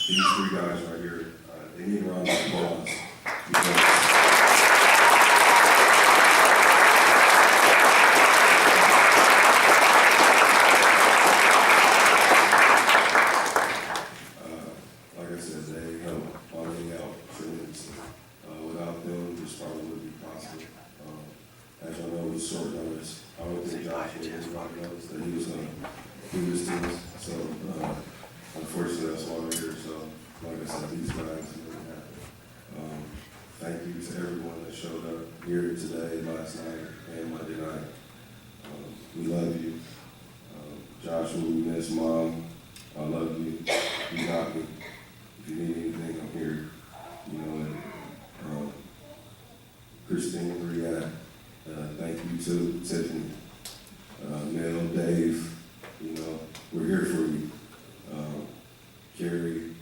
these three guys right here, they need a round of applause. Because like I said, they help me out tremendously. Without them, this probably wouldn't be possible. As y'all know, it was short notice. I don't think Josh would have noticed that he was going to do this to us. So, unfortunately, that's why we're here. So, like I said, these guys really happen. Thank you to everyone that showed up here today, last night, and Monday night. We love you. Joshua, we miss Mom. I love you. You got me. If you need anything, I'm here. You know it. Christine, where you at? Thank you to Tiffany, Mel, Dave. You know, we're here for you. Carrie,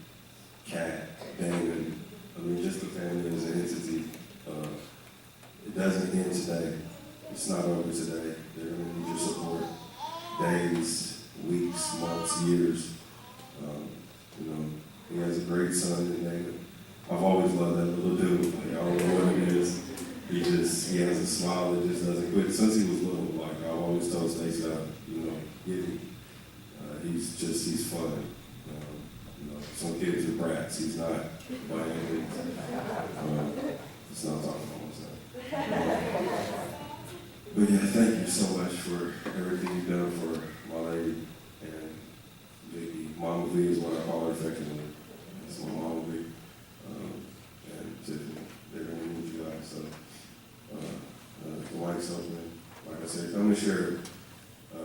Kat, Damon. I mean, just the family as an entity. It doesn't end today. It's not over today. They're going to need your support. Days, weeks, months, years. You know, he has a great son in David. I've always loved that little dude. Like, I don't know what it is. He has a smile that just doesn't quit. Since he was little, like I've always told Stacey, you know, get him. He's fun. You know, some kids are brats. He's not by any means. It's not talking about myself. But yeah, thank you so much for everything you've done for my lady and JB. Mama V is what I call her affectionately. That's my Mama V. And Tiffany, they're going to need you guys. So, the mic's open. Like I said, come and share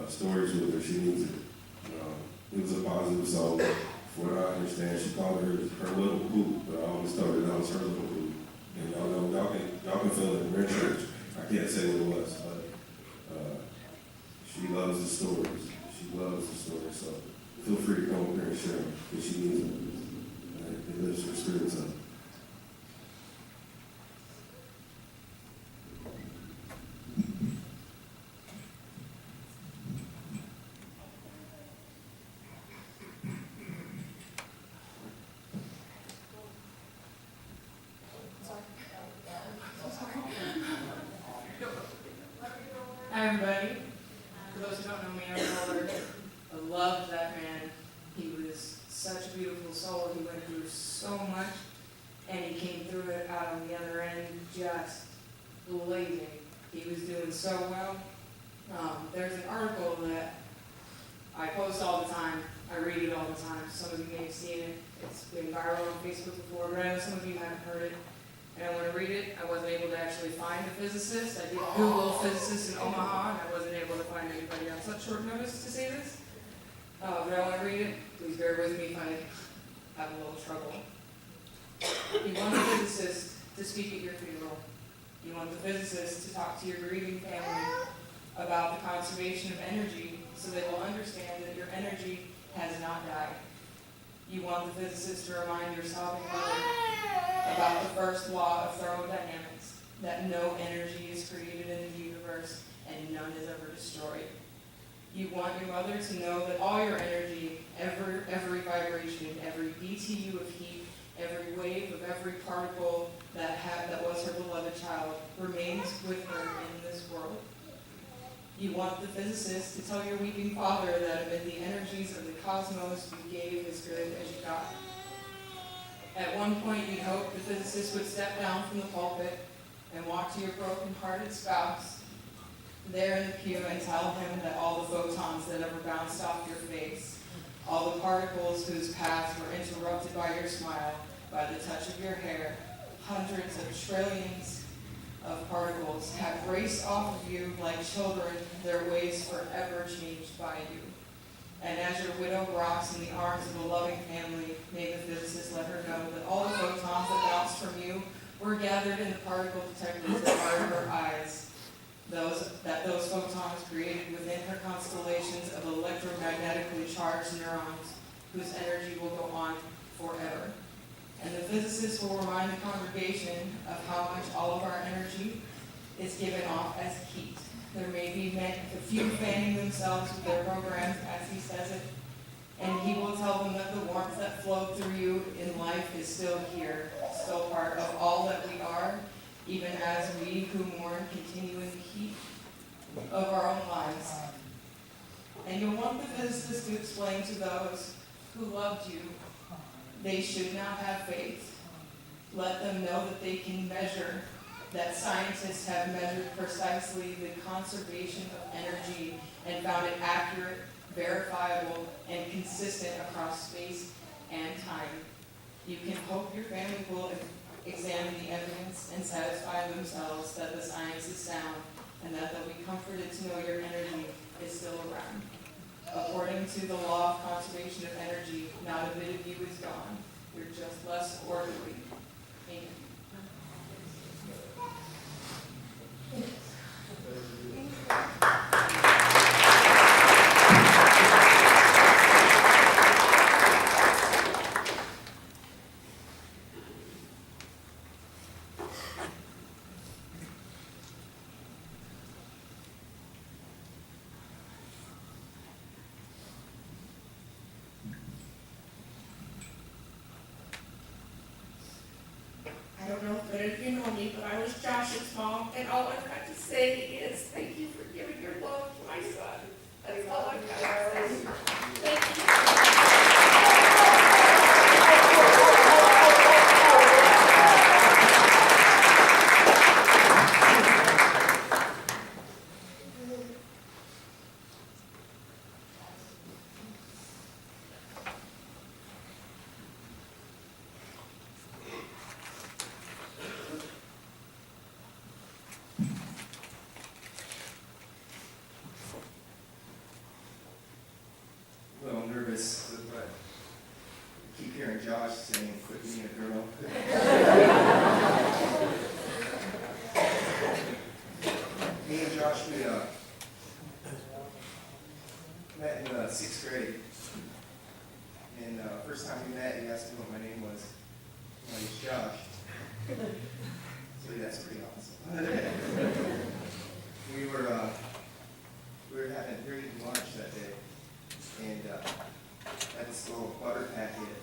stories with her. She needs it. It was a positive song. For what I understand, she called her little boo, but I always told her that was her little boo. And y'all know, y'all can feel it in your church. I can't say what it was, but she loves the stories. She loves the stories. So feel free to come over here and share them because she needs them. It lifts her spirits up. Hi everybody. For those who don't know me, I'm Robert. I loved that man. He was such a beautiful soul. He went through so much, and he came through it out on the other end just blazing. He was doing so well. There's an article that I post all the time. I read it all the time. Some of you may have seen it. It's been viral on Facebook before, but I know some of you haven't heard it. And I want to read it. I wasn't able to actually find a physicist. I did Google physicists in Omaha, and I wasn't able to find anybody on such short notice to say this. But I want to read it. Please bear with me if I have a little trouble. You want the physicist to speak at your funeral. You want the physicist to talk to your grieving family about the conservation of energy so they will understand that your energy has not died. You want the physicist to remind your sobbing mother about the first law of thermodynamics, that no energy is created in the universe and none is ever destroyed. You want your mother to know that all your energy, every vibration, every BTU of heat, every wave of every particle that was her beloved child remains with her in this world. You want the physicist to tell your weeping father that amid the energies of the cosmos, you gave as good as you got. At one point, you'd hope the physicist would step down from the pulpit and walk to your broken-hearted spouse there in the pew and tell him that all the photons that ever bounced off your face, all the particles whose paths were interrupted by your smile, by the touch of your hair, hundreds of trillions of particles have raced off of you like children, their ways forever changed by you. And as your widow rocks in the arms of a loving family, may the physicist let her know that all the photons that bounced from you were gathered in the particle detectors that are in her eyes. Those photons created within her constellations of electromagnetically charged neurons, whose energy will go on forever. And the physicist will remind the congregation of how much all of our energy is given off as heat. There may be a few fanning themselves with their programs, as he says it, and he will tell them that the warmth that flowed through you in life is still here, still part of all that we are, even as we who mourn continue in the heat of our own lives. And you'll want the physicist to explain to those who loved you they should now have faith. Let them know that they can measure, that scientists have measured precisely the conservation of energy and found it accurate, verifiable, and consistent across space and time. You can hope your family will examine the evidence and satisfy themselves that the science is sound and that they'll be comforted to know your energy is still around. According to the law of conservation of energy, not a bit of you is gone. You're just less orderly. Amen. I don't know if many of you know me, but I was Josh's mom, and all I've got to say is thank you for giving your love to my son. That's all I've got to say. Thank you. A little nervous with what I keep hearing Josh saying, quit being a girl. Me and Josh, we met in 6th grade. And first time we met, he asked me what my name was. My name's Josh. So yeah, that's pretty awesome. we were having very good lunch that day. And I had this little butter packet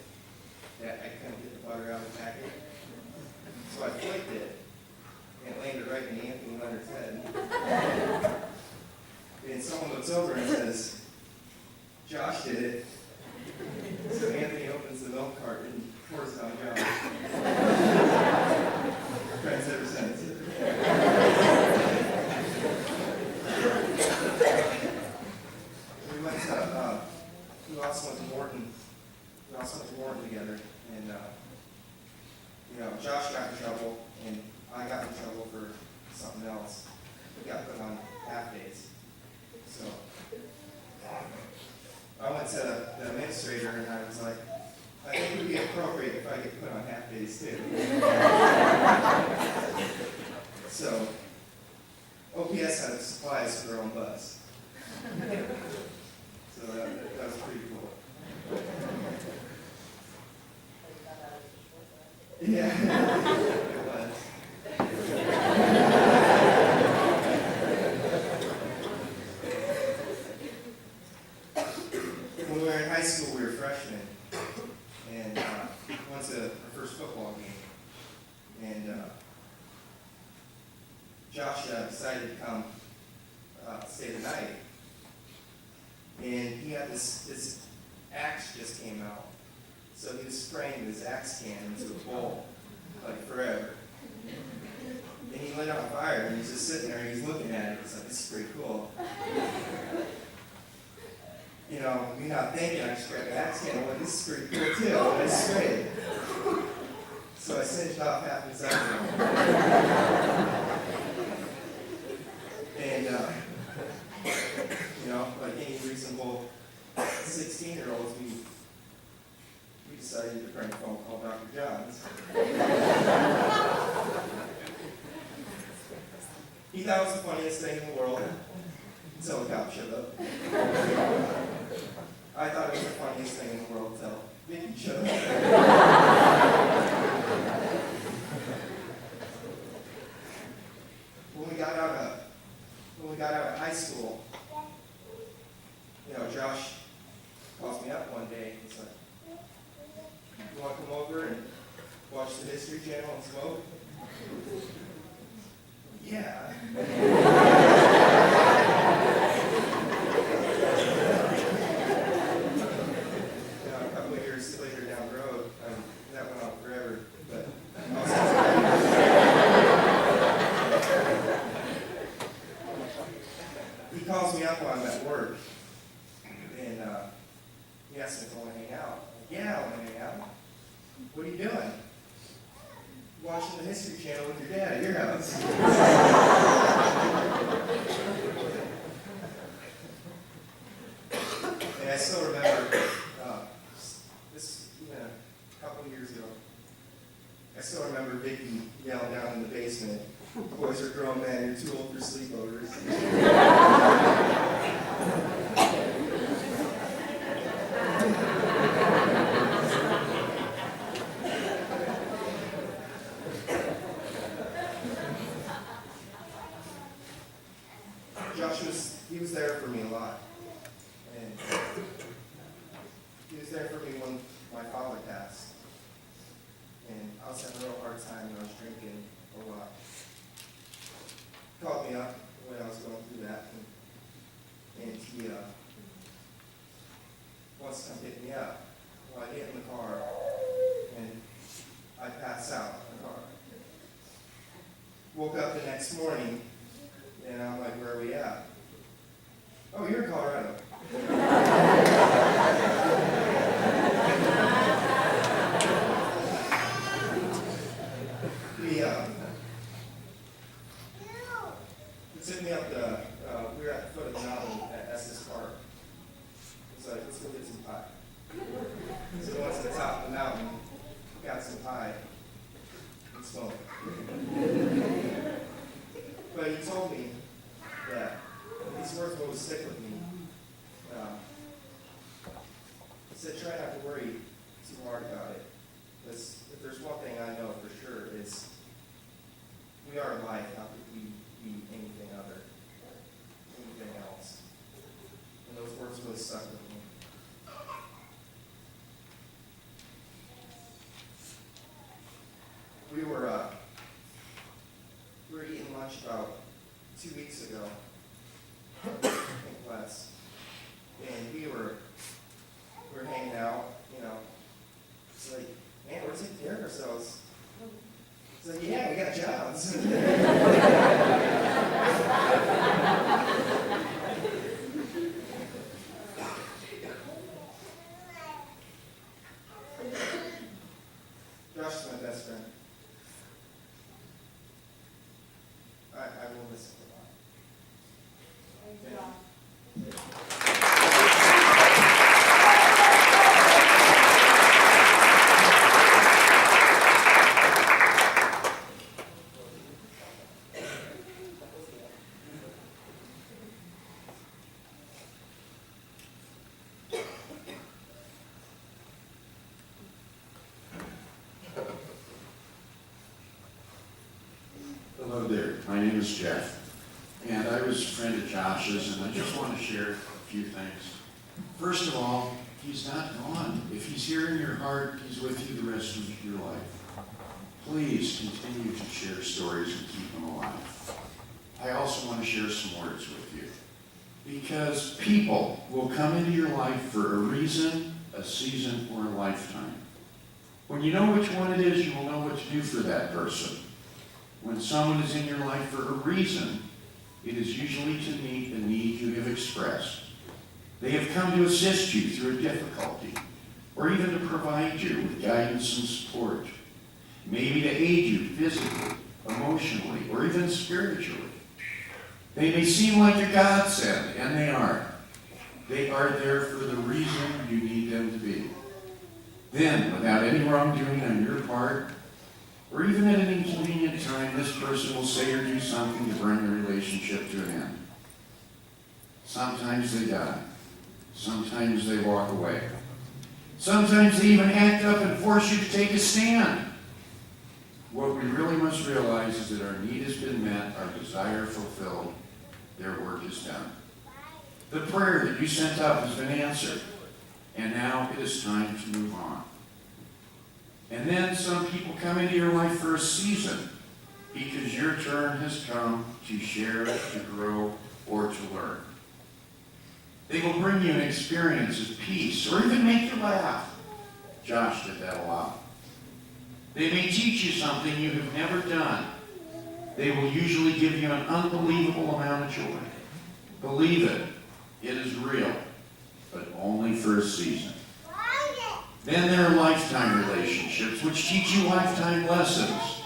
that I couldn't get the butter out of the packet. So I flicked it, and it landed right in Anthony Leonard's head. And someone looks over and says, Josh did it. So Anthony opens the milk carton and pours it on Josh. Friends ever since. We also went to Morton. We also went to Morton together, and Josh got in trouble, and I got in trouble for something else. We got put on half days. So I went to the administrator, and I was like, I think it would be appropriate if I get put on half days too. So OPS had supplies for their own bus. So that was pretty cool. Yeah, it was. When we were in high school, we were freshmen, and went to our first football game. And Josh decided to come stay the night. And he had this axe just came out. So he was spraying this axe can into a bowl, like forever. And he lit on fire, and he's just sitting there, and he's looking at it. He's like, this is pretty cool. Me not thinking, I just grabbed the axe can, I'm like, this is pretty cool too. And I sprayed it. So I singed off half his arm. And, like any reasonable 16-year-olds, we decided to prank phone call Dr. Johns. He thought it was the funniest thing in the world until the cop showed up. I thought it was the funniest thing in the world until Vicky showed up. When we got out of high school, Josh calls me up one day. He's like, watch the History Channel and smoke? Yeah. A couple of years later down the road, that went on forever, but he calls me up while I'm at work, and he asks me if I want to hang out. Yeah, I want to hang out. What are you doing? Watching the History Channel with your dad at your house. And I still remember, this even a couple of years ago, I still remember Vicky yelling down in the basement, "Boys are grown men, you're too old for sleepovers." Josh he was there for me a lot. And he was there for me when my father passed. And I was having a real hard time when I was drinking a lot. He called me up when I was going through that, and he wants to come pick me up. Well, I get in the car, and I pass out in the car. Woke up the next morning, and I'm like, "Where are we at?" "Oh, you're in Colorado." He took me up we were at the foot of the mountain at Estes Park. He's like, "Let's go get some pie." So we went to the top of the mountain, got some pie, and smoked. But he told me that these words will stick with me. He said, "Try not to worry too hard about it. Because if there's one thing I know for sure is we are life. How could we be anything other, anything else?" And those words really stuck with me. We were eating lunch about 2 weeks ago, I think less, and we were hanging out, It's like, "Man, we're taking care of ourselves." It's like, "Yeah, we got jobs." Josh is my best friend. I will miss him a lot. Hello there, my name is Jeff, and I was a friend of Josh's, and I just want to share a few things. First of all, he's not gone. If he's here in your heart, he's with you the rest of your life. Please continue to share stories and keep them alive. I also want to share some words with you, because people will come into your life for a reason, a season, or a lifetime. When you know which one it is, you will know what to do for that person. When someone is in your life for a reason, it is usually to meet a need you have expressed. They have come to assist you through a difficulty, or even to provide you with guidance and support. Maybe to aid you physically, emotionally, or even spiritually. They may seem like a godsend, and they are. They are there for the reason you need them to be. Then, without any wrongdoing on your part, or even at an inconvenient time, this person will say or do something to bring the relationship to an end. Sometimes they die. Sometimes they walk away. Sometimes they even act up and force you to take a stand. What we really must realize is that our need has been met, our desire fulfilled, their work is done. The prayer that you sent up has been answered, and now it is time to move on. And then some people come into your life for a season because your turn has come to share, to grow, or to learn. They will bring you an experience of peace or even make you laugh. Josh did that a lot. They may teach you something you have never done. They will usually give you an unbelievable amount of joy. Believe it, it is real, but only for a season. Then there are lifetime relationships which teach you lifetime lessons,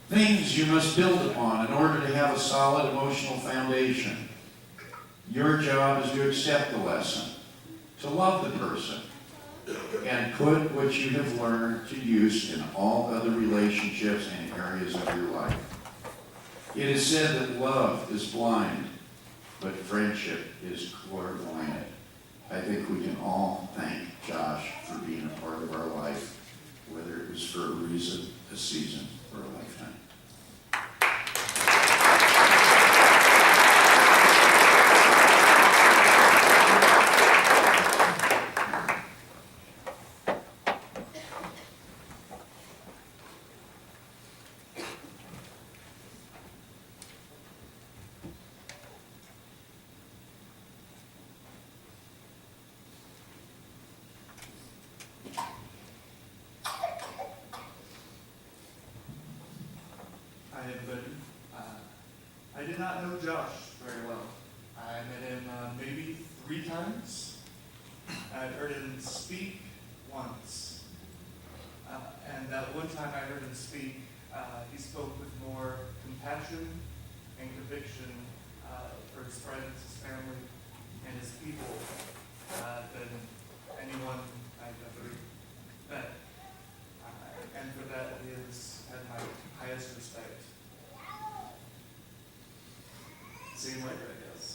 things you must build upon in order to have a solid emotional foundation. Your job is to accept the lesson, to love the person, and put what you have learned to use in all other relationships and areas of your life. It is said that love is blind, but friendship is clairvoyant. I think we can all thank Josh for being a part of our life, whether it was for a reason, a season, or a lifetime. Hi everybody. I did not know Josh very well. I met him maybe 3 times. I'd heard him speak once. And that one time I heard him speak, he spoke with more compassion and conviction for his friends, his family, and his people than anyone I've ever met. And for that, he has had my highest respect. Same later, I guess.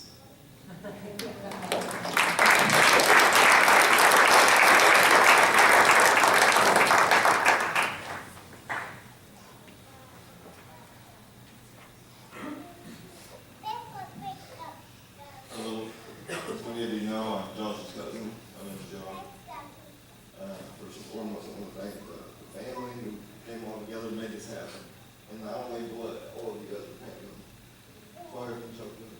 Hello, as many of you know, I'm Josh's cousin. My name's John. First and foremost, I want to thank the family who came all together and made this happen. And not only blood, all of you guys are family. Sorry for choking.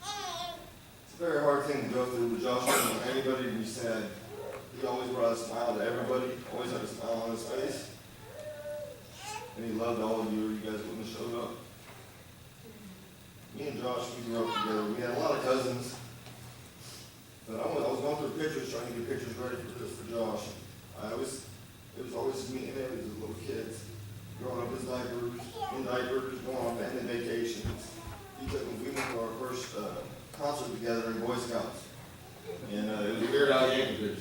It's a very hard thing to go through, but Josh wasn't like anybody to be sad. He always brought a smile to everybody, always had a smile on his face. And he loved all of you guys wouldn't have showed up. Me and Josh, we grew up together. We had a lot of cousins. But I was going through pictures, trying to get pictures ready for this for Josh. It was always just me and him as little kids. Growing up in diapers, going on family vacations. We went to our first concert together in Boy Scouts. And it was a Weird Al Yankovic.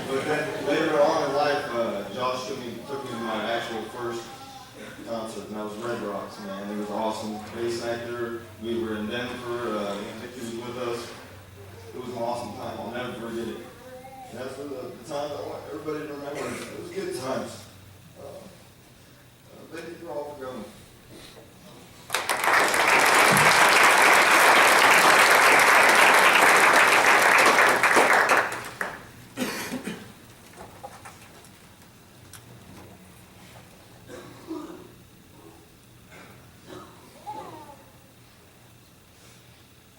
But then later on in life, Josh took me to my actual first concert, and that was Red Rocks, man. It was awesome. Bass actor. We were in Denver. Mickey was with us. It was an awesome time. I'll never forget it. And that's for the times I want everybody to remember. It was good times. Thank you for all for coming.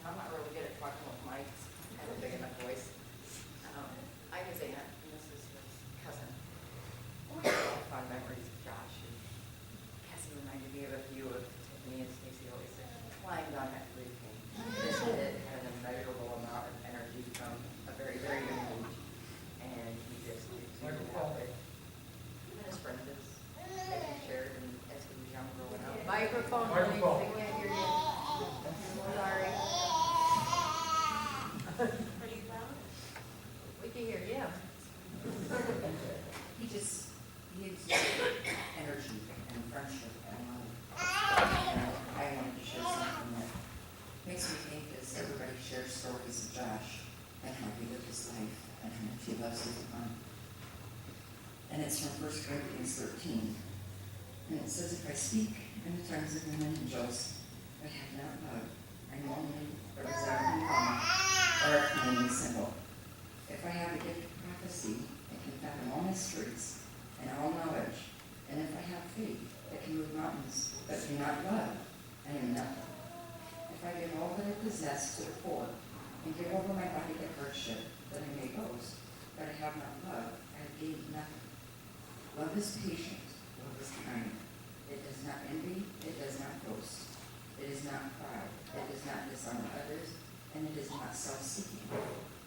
I'm not really good at talking with mics. I have a big enough voice. I'm Zana, and this is his cousin. I have a lot of fond memories of Josh. And Cassie reminded me of a few of Tiffany and Stacy always said, climbed on that roof. This kid had an immeasurable amount of energy from a very, very young age. And he just did have it. Even his friends that he shared and as he was young growing up. Microphone, please. They can't hear you. Sorry. Pretty loud? We can hear you. He has energy and friendship and love. And I wanted to share something that makes me think as everybody shares stories of Josh and how he lived his life and how much he loves his mom. And it's from 1 Corinthians 13. And it says, if I speak in the tongues of men and angels, but have not love, I am only a resounding gong or a clanging cymbal. If I have a gift of prophecy that can fathom all mysteries and all knowledge, and if I have faith that can move mountains, but do not love, I am nothing. If I give all that I possess to the poor, and give over my body to hardship, that I may boast, but I have not love, I have gained nothing. Love is patient, love is kind. It does not envy, it does not boast. It is not proud, it does not dishonor others, and it is not self-seeking.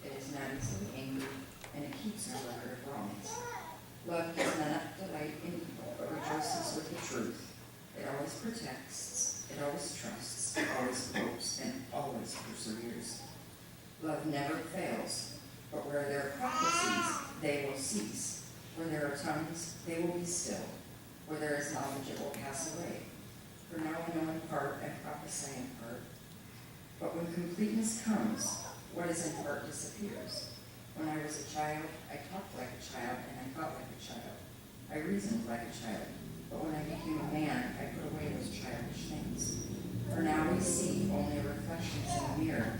It is not easily angry, and it keeps no record of wrongs. Love does not delight in evil, but rejoices with the truth. It always protects, it always trusts, it always hopes, and always perseveres. Love never fails, but where there are prophecies, they will cease. Where there are tongues, they will be still. Where there is knowledge, it will pass away. For now I know in part and prophesy in part. But when completeness comes, what is in part disappears. When I was a child, I talked like a child, and I thought like a child. I reasoned like a child. But when I became a man, I put away those childish things. For now we see only reflections in the mirror.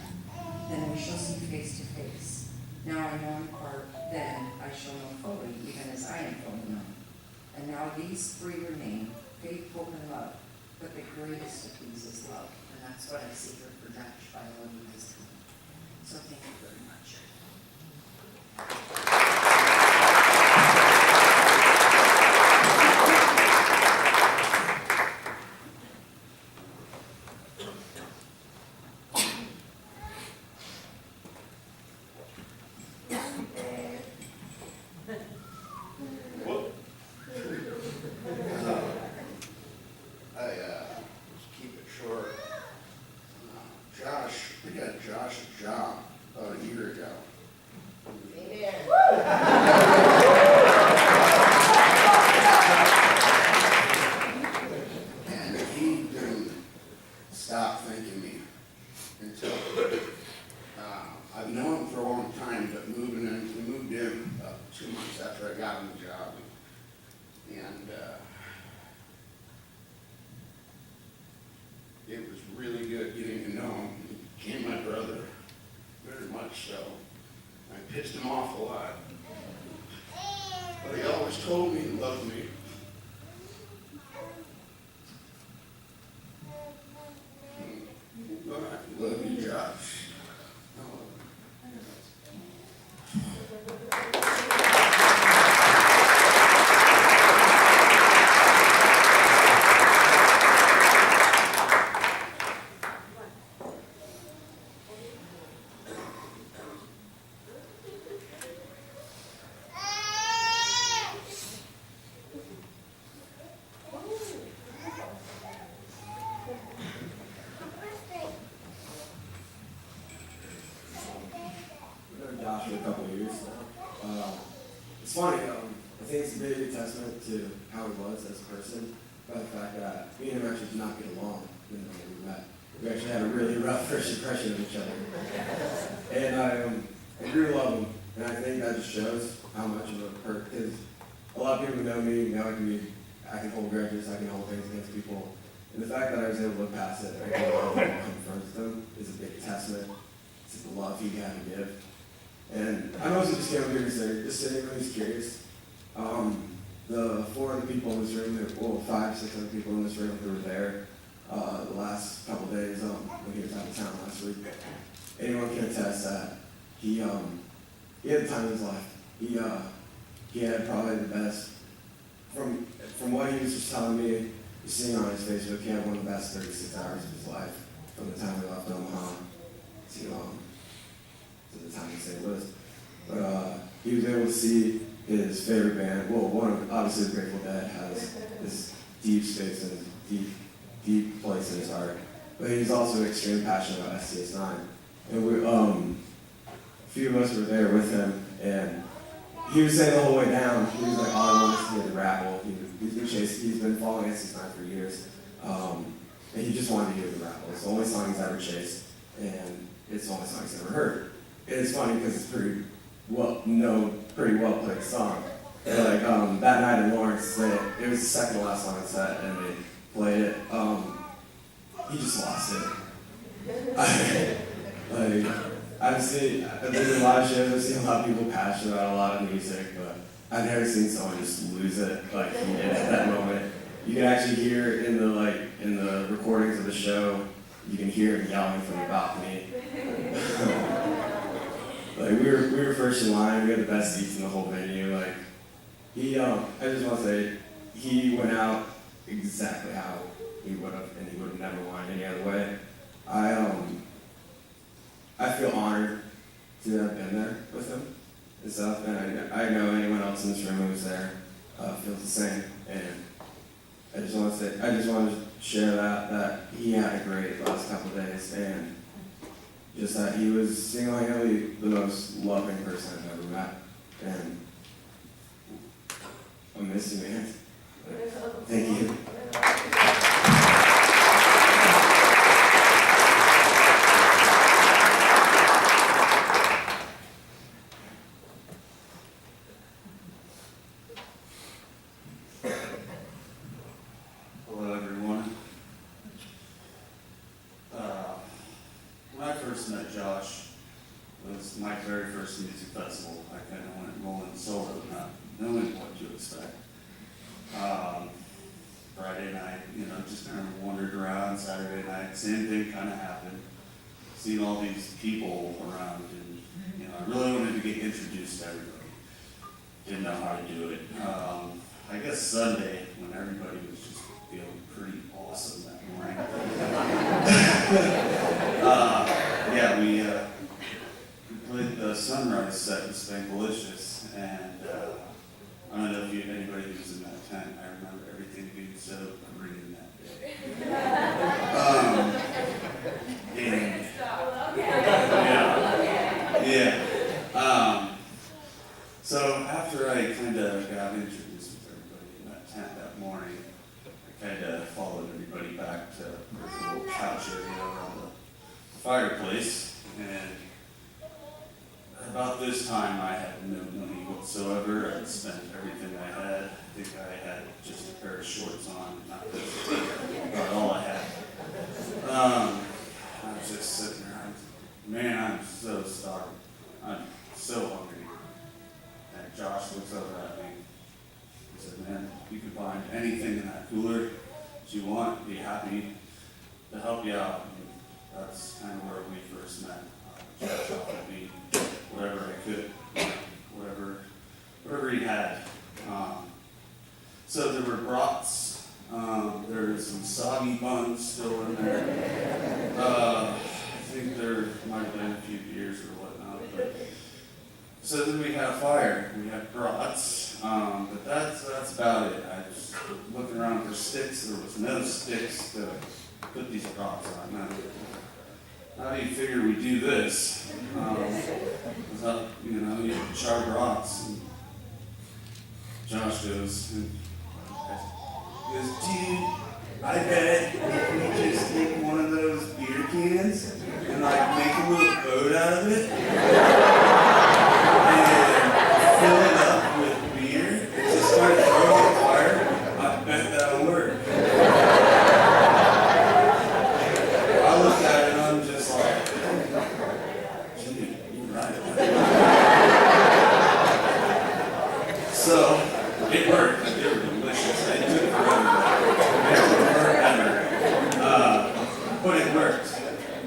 Then we shall see face to face. Now I know in part, then I shall know fully, even as I am fully known. And now these three remain, faith, hope, and love. But the greatest of these is love. And that's what I see here for Josh by all you guys do. So thank you very much. Just keep it short. Josh, we got Josh a job about a year ago. And he didn't stop thanking me until, I've known him for a long time, but we moved in about 2 months after I got him the job. And, it was really good getting to know him. He became my brother, very much so. I pissed him off a lot. But he always told me he loved me. But I love you, Josh. I love I've known Josh for a couple of years. It's funny, I think it's a big testament to how he was as a person, by the fact that me and him actually did not get along when we met. We actually had a really rough first impression of each other. And I grew to love him, and I think that just shows how much of a hurt, because a lot of people who know me know I can hold grudges, I can hold things against people. And the fact that I was able to look past it and confront them is a big testament to the love he had to give. And I mostly just came up here to say, just sitting when he's curious. The 4 other people in this room, 5, 6 other people in this room who were there the last couple of days when he was out of town last week, anyone can attest that he had the time of his life. He had probably the best, from what he was just telling me, seeing on his Facebook, he had one of the best 36 hours of his life from the time he left Omaha to the time he stayed with us. But he was able to see his favorite band. Well, obviously the Grateful Dead has this deep space and deep place in his heart. But he's also extremely passionate about STS9. And a few of us were there with him, and he was saying the whole way down, he was like, all I want is to hear the rabble. He's been following STS9 for years, and he just wanted to hear the rabble. It's the only song he's ever chased, and it's the only song he's ever heard. And it's funny because it's pretty well played song. And like that night in Lawrence, it was the second to last song on set, and they played it. He just lost it. I've been to a lot of shows, I've seen a lot of people passionate about a lot of music, but I've never seen someone just lose it like he did at that moment. You can actually hear in the recordings of the show, you can hear him yelling from the balcony. Like we were first in line, we had the best seats in the whole venue. Like I just want to say, he went out exactly how he would have, and he would have never wanted any other way. I feel honored to have been there with him and stuff, and I know anyone else in this room who was there feels the same. And I just want to share that he had a great last couple of days, and just that he was single-handedly the most loving person I've ever met, and I miss you, man. Thank you. Hello, everyone. When I first met Josh, it was my very first music festival. I kind of went rolling solo, not knowing what to expect. Friday night, just kind of wandered around. Saturday night, same thing kind of happened. Seen all these people around, and I really wanted to get introduced to everybody. Didn't know how to do it. I guess Sunday, when everybody was just feeling pretty awesome that morning. We played the sunrise set with Spankolicious, and I don't know if anybody who was in that tent. I remember everything being so green that day. So after I kind of got introduced with everybody in that tent that morning, I kind of followed everybody back to their little couch area around the fireplace, and about this time I had no money whatsoever. I'd spent everything I had. I think I had just a pair of shorts on, not this, about all I had. I was just sitting there, man, I'm so starving. I'm so hungry. And Josh looks over at me. He said, man, you can find anything in that cooler that you want, be happy to help you out. And that's kind of where we first met. Josh offered me whatever I could, whatever he had. So there were brats, there were some soggy buns still in there. I think there might have been a few beers or whatnot. So then we had a fire, we had brats, but that's about it. I was looking around for sticks. There was no sticks to put these brats on. Now, how do you figure we do this? You char brats. And Josh goes, dude, I bet we just take one of those beer cans and make a little boat out of it and fill it up with beer and just start throwing fire. I bet that'll work. I looked at it and I'm just like, gee, you're right. So it worked. They were delicious. They took forever. But it worked.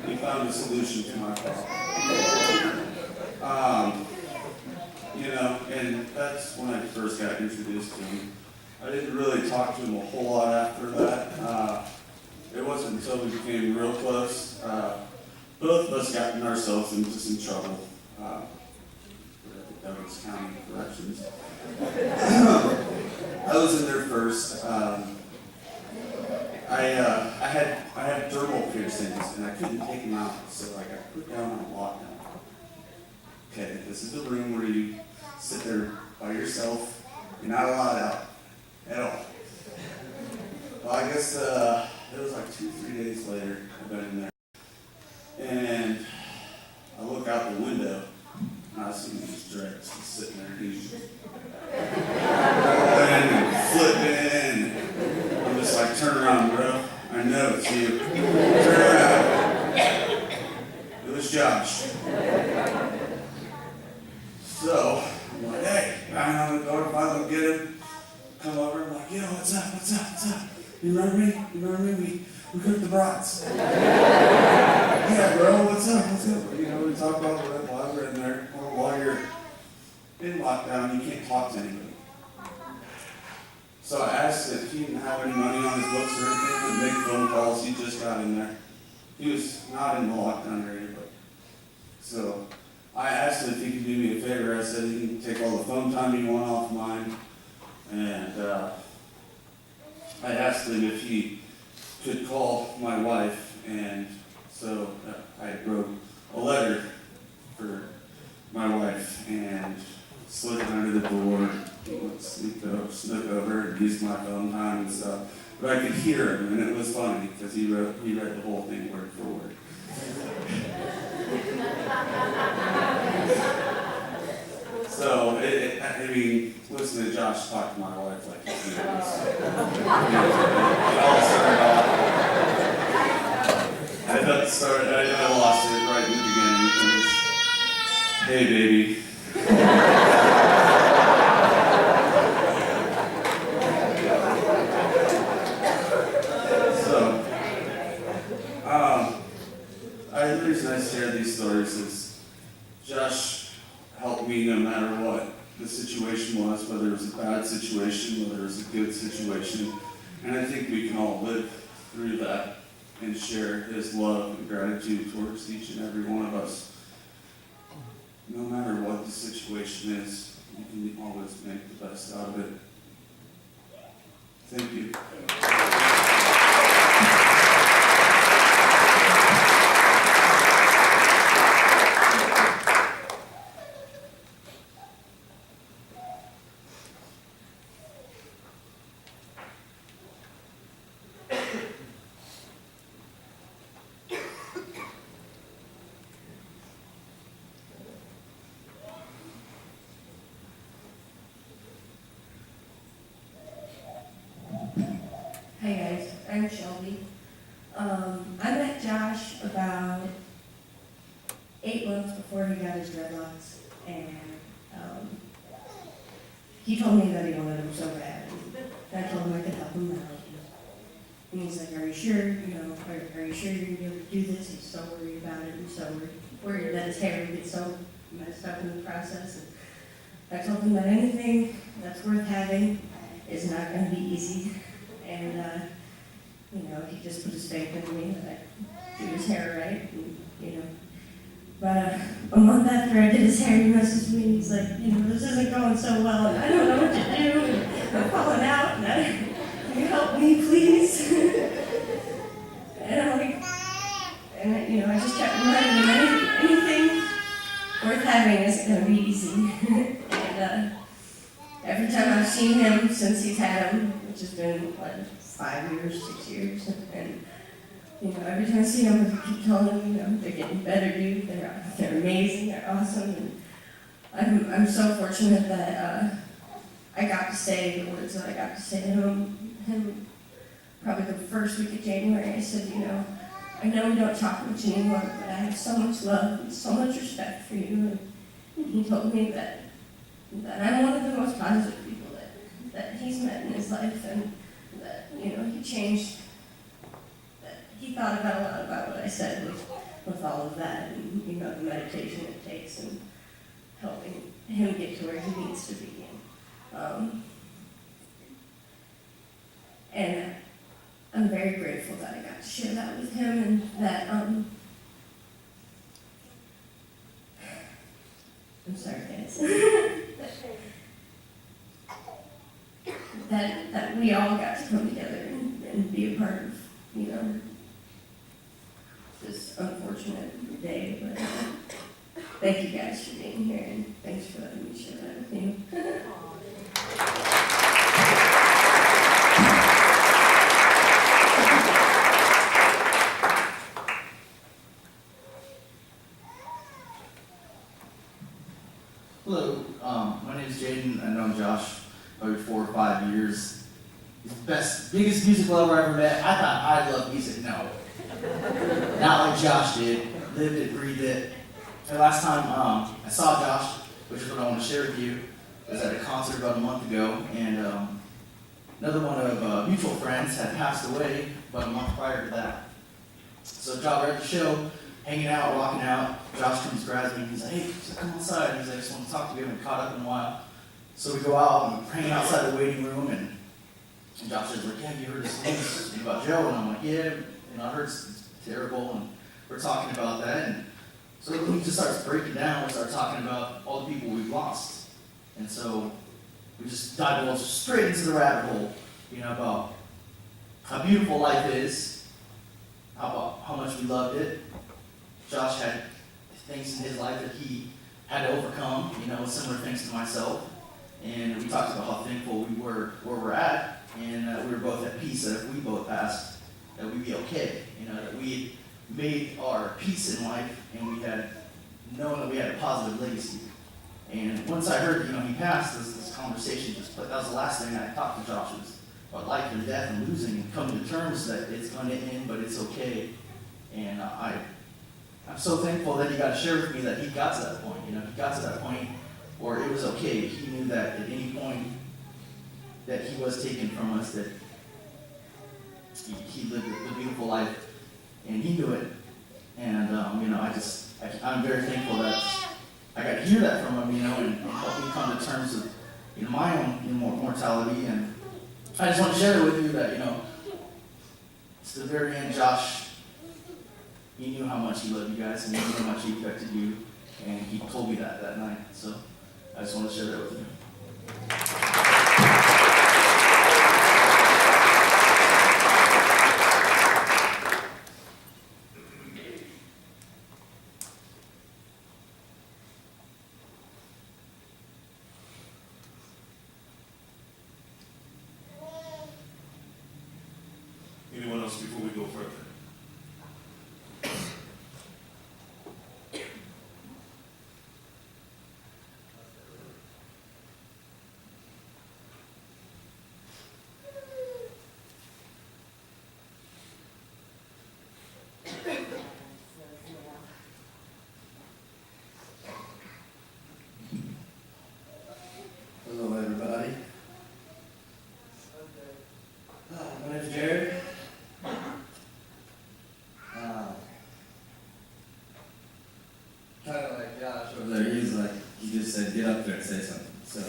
We found a solution to my problem. And that's when I first got introduced to him. I didn't really talk to him a whole lot after that. It wasn't until we became real close. Both of us got ourselves into some trouble. We're at the Douglas County Corrections. I was in there first. I had dermal piercings and I couldn't take them out, so I got put down on lockdown. Okay, this is the room where you sit there by yourself. You're not allowed out at all. Well, I guess it was like 2-3 days later. I've been in there, and I look out the window and I see these dreads just sitting there. He's rolling and flipping. I'm just like, turn around, bro. I know it's you. Turn around. It was Josh. So, I'm like, hey, bang on the door, finally get him, come over, I'm like, yo, what's up? You remember me? We cooked the brats. Yeah, bro, what's up? You know, we talk about why we're in there. While you're in lockdown, you can't talk to anybody. So I asked if he didn't have any money on his books or anything to make phone calls. He just got in there. He was not in the lockdown area, but so I asked him if he could do me a favor. I said he can take all the phone time he want off mine, and I asked him if he could call my wife, and so I wrote a letter for my wife and slid it under the door. He would snook over and use my phone time and stuff. But I could hear him, and it was funny because he read the whole thing word for word. So, I mean, listen to Josh talk to my wife like he's doing this. It all started off. I lost it right in the beginning. It was, hey, baby. The reason I share these stories is Josh helped me no matter what the situation was, whether it was a bad situation, whether it was a good situation. And I think we can all live through that and share his love and gratitude towards each and every one of us. No matter what the situation is, you can always make the best out of it. Thank you. Hi guys, I'm Shelby. I met Josh about 8 months before he got his dreadlocks, and he told me that he wanted them so bad. And I told him I could help him out. And he's like, "Are you sure? Are you sure you're gonna be able to do this?" He's so worried about it, and so worried that his hair would get so messed up in the process. And I told him that anything that's worth having is not going to be easy. And, he just put his faith in me that I'd do his hair right, and. But a month after I did his hair, he messaged me, he's like, "This isn't going so well, and I don't know what to do, and I'm falling out, and can you help me, please?" And I'm like, I just kept reminding him, anything worth having isn't going to be easy. And every time I've seen him since he's had him, which has been, 5 years, 6 years, and every time I see them, I keep telling them, they're getting better, dude. They're amazing. They're awesome. And I'm so fortunate that I got to say the words that I got to say to him probably the first week of January. I said, I know we don't talk much anymore, but I have so much love and so much respect for you. And he told me that I'm one of the most positive people that he's met in his life, and that, he changed. He thought about a lot about what I said with all of that, and the meditation it takes, and helping him get to where he needs to be. And I'm very grateful that I got to share that with him, and that I'm sorry, guys. that we all got to come together and be a part of, this unfortunate day, but thank you guys for being here, and thanks for letting me share that with you. Hello, my name is Jaden. I've known Josh over 4 or 5 years. He's the biggest music lover I ever met. I thought I loved music. No. Not like Josh did. Lived it, breathed it. The last time I saw Josh, which is what I want to share with you. I was at a concert about a month ago, and another one of mutual friends had passed away about a month prior to that. So Josh, we're at the show, hanging out, walking out. Josh comes, grabs me, and he's like, "Hey," come outside. He's like, "I just want to talk to you. We haven't caught up in a while." So we go out and we're hanging outside the waiting room, and Josh says, like, "Yeah, you heard this news about Joe?" And I'm like, "Yeah, I heard it's terrible." And we're talking about that, and so he just starts breaking down. We start talking about all the people we've lost, and so we just dive straight into the rabbit hole, about how beautiful life is, about how much we loved it. Josh had things in his life that he had to overcome, similar things to myself. And we talked about how thankful we were where we're at, and that we were both at peace, that if we both passed, that we'd be okay. That we made our peace in life, and we had known that we had a positive legacy. And once I heard, he passed, this conversation just, but that was the last thing I talked to Josh was about life and death and losing, and coming to terms that it's going to end, but it's okay. And I'm so thankful that he got to share with me that he got to that point. He got to that point where it was okay. He knew that at any point that he was taken from us, that he lived a beautiful life, and he knew it. And I'm very thankful that I got to hear that from him, and help me come to terms with my own mortality. And I just want to share with you that to the very end, Josh, he knew how much he loved you guys, and he knew how much he affected you, and he told me that night. So I just want to share that with you. Anyone else before we go further? Hello, everybody. My name's Jared. Kind of like Josh over there. He just said, get up there and say something. So,